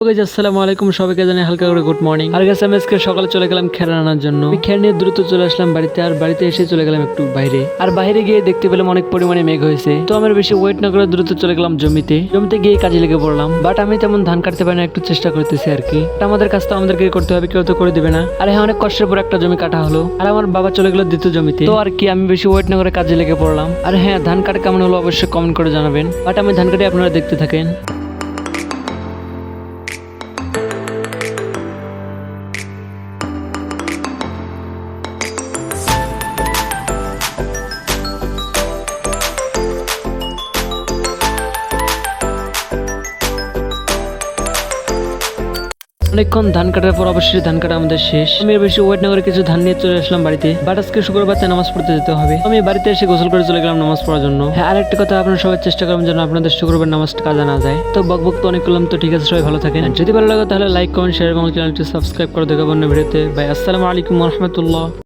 আসসালামু আলাইকুম, সবাইকে জানাই হালকা করে গুড মর্নিং। আর গেছে আমি আজকে সকালে চলে গেলাম খের আনার জন্য। খের নিয়ে দ্রুত চলে আসলাম বাড়িতে, আর বাড়িতে এসে চলে গেলাম একটু বাইরে। আর বাইরে গিয়ে দেখতে পেলাম অনেক পরিমাণে মেঘ হয়েছে। তো আমার বেশি ওয়েট না করে দ্রুত চলে গেলাম জমিতে গিয়ে কাজে লেগে পড়লাম। বাট আমি তেমন ধান কাটতে পারি না, একটু চেষ্টা করতেছি আর কি। আমাদের কাজ তো আমাদেরকে করতে হবে, কেউ তো করে দিবে না। আর হ্যাঁ, অনেক কষ্টের পর একটা জমি কাটা হলো। আর আমার বাবা চলে গেল দ্বিতীয় জমিতে। তো আর কি, আমি বেশি ওয়েট না করে কাজে লেগে পড়লাম। আর হ্যাঁ, ধান কাটা কেমন হলো অবশ্যই কমেন্ট করে জানাবেন। বাট আমি ধান কাটি, আপনারা দেখতে থাকেন। অনেকক্ষণ ধান কাটার পর অবশ্যই ধান কাটা আমাদের শেষ। আমি বেশি ওয়েট না করে কিছু ধান নিয়ে চলে আসলাম বাড়িতে। বাট আজকে শুক্রবার, নামাজ পড়তে যেতে হবে। আমি বাড়িতে এসে গোসল করে চলে গেলাম নামাজ পড়ার জন্য। হ্যাঁ, আরেকটা কথা, আপনারা সবাই চেষ্টা করবেন যেন আপনাদের শুক্রবার নামাজটা কাজা না যায়। তো বকবক তো অনেক করলাম, তো ঠিক আছে, সবাই ভালো থাকেন। যদি ভালো লাগে তাহলে লাইক, কমেন্ট, শেয়ার এবং চ্যানেলটি সাবস্ক্রাইব করে দেখাবো অন্য ভিডিওতে। ভাই, আসসালামু আলাইকুম ওয়া রাহমাতুল্লাহ।